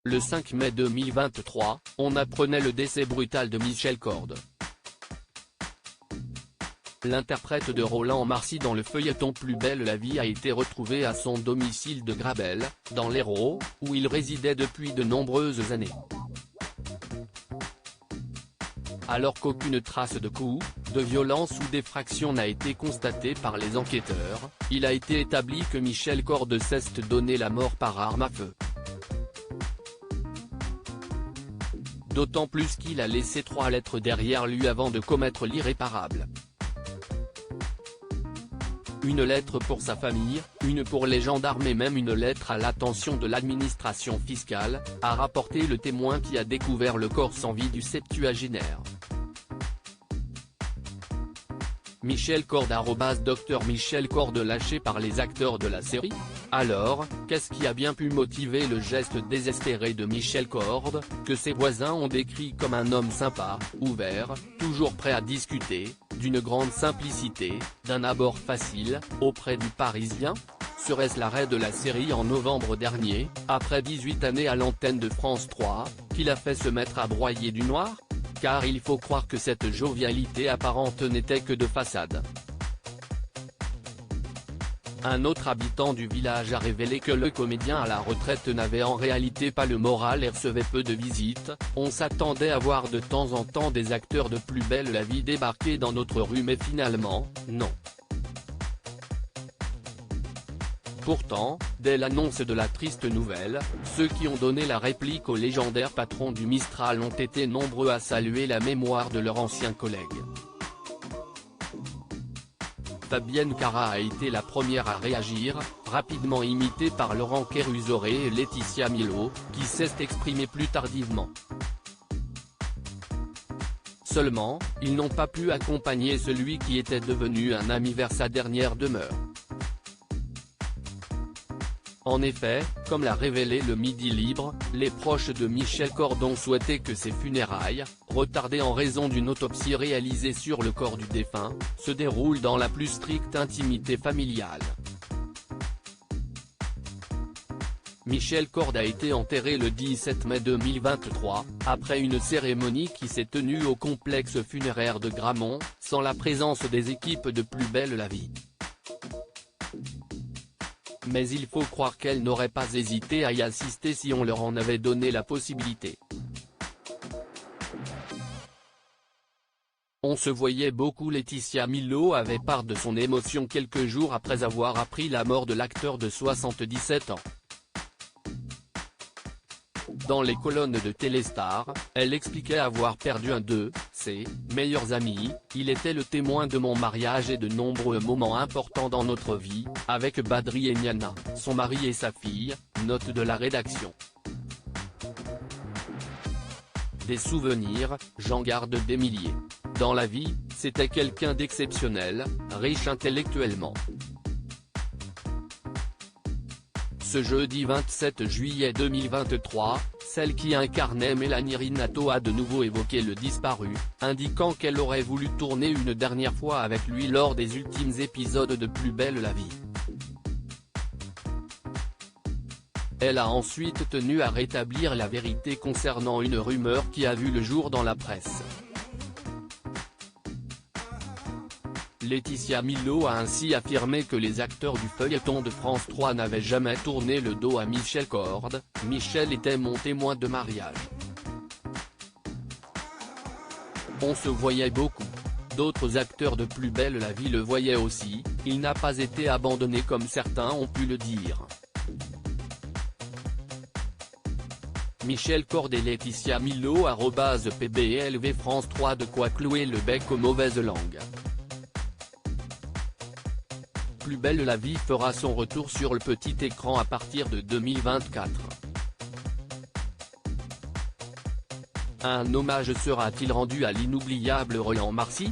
Le 5 mai 2023, on apprenait le décès brutal de Michel Corde. L'interprète de Roland Marcy dans le feuilleton Plus belle la vie a été retrouvé à son domicile de Grabel, dans l'Hérault, où il résidait depuis de nombreuses années. Alors qu'aucune trace de coups, de violence ou d'effraction n'a été constatée par les enquêteurs, il a été établi que Michel Corde s'est donné la mort par arme à feu. D'autant plus qu'il a laissé 3 lettres derrière lui avant de commettre l'irréparable. Une lettre pour sa famille, une pour les gendarmes et même une lettre à l'attention de l'administration fiscale, a rapporté le témoin qui a découvert le corps sans vie du septuagénaire. Michel Corde @Dr Michel Corde lâché par les acteurs de la série. Alors, qu'est-ce qui a bien pu motiver le geste désespéré de Michel Corde, que ses voisins ont décrit comme un homme sympa, ouvert, toujours prêt à discuter, d'une grande simplicité, d'un abord facile, auprès du Parisien? Serait-ce l'arrêt de la série en novembre dernier, après 18 années à l'antenne de France 3, qui l'a fait se mettre à broyer du noir? Car il faut croire que cette jovialité apparente n'était que de façade. Un autre habitant du village a révélé que le comédien à la retraite n'avait en réalité pas le moral et recevait peu de visites. On s'attendait à voir de temps en temps des acteurs de Plus belle la vie débarquer dans notre rue, mais finalement, non. Pourtant, dès l'annonce de la triste nouvelle, ceux qui ont donné la réplique au légendaire patron du Mistral ont été nombreux à saluer la mémoire de leur ancien collègue. Fabienne Cara a été la première à réagir, rapidement imitée par Laurent Kérusoré et Laetitia Milo, qui s'est exprimée plus tardivement. Seulement, ils n'ont pas pu accompagner celui qui était devenu un ami vers sa dernière demeure. En effet, comme l'a révélé le Midi Libre, les proches de Michel Corde ont souhaité que ses funérailles, retardées en raison d'une autopsie réalisée sur le corps du défunt, se déroulent dans la plus stricte intimité familiale. Michel Corde a été enterré le 17 mai 2023, après une cérémonie qui s'est tenue au complexe funéraire de Gramont, sans la présence des équipes de Plus belle la vie. Mais il faut croire qu'elles n'auraient pas hésité à y assister si on leur en avait donné la possibilité. On se voyait beaucoup. Laetitia Milo avait part de son émotion quelques jours après avoir appris la mort de l'acteur de 77 ans. Dans les colonnes de Téléstar, elle expliquait avoir perdu un de ses meilleurs amis. Il était le témoin de mon mariage et de nombreux moments importants dans notre vie, avec Badri et Niana, son mari et sa fille. Note de la rédaction. Des souvenirs, j'en garde des milliers. Dans la vie, c'était quelqu'un d'exceptionnel, riche intellectuellement. Ce jeudi 27 juillet 2023, celle qui incarnait Mélanie Rinato a de nouveau évoqué le disparu, indiquant qu'elle aurait voulu tourner une dernière fois avec lui lors des ultimes épisodes de Plus belle la vie. Elle a ensuite tenu à rétablir la vérité concernant une rumeur qui a vu le jour dans la presse. Laetitia Milo a ainsi affirmé que les acteurs du feuilleton de France 3 n'avaient jamais tourné le dos à Michel Corde. Michel était mon témoin de mariage. On se voyait beaucoup. D'autres acteurs de Plus belle la vie le voyaient aussi, il n'a pas été abandonné comme certains ont pu le dire. Michel Corde et Laetitia Milo @PBLV France 3. De quoi clouer le bec aux mauvaises langues. Plus belle la vie fera son retour sur le petit écran à partir de 2024. Un hommage sera-t-il rendu à l'inoubliable Roland Marcy?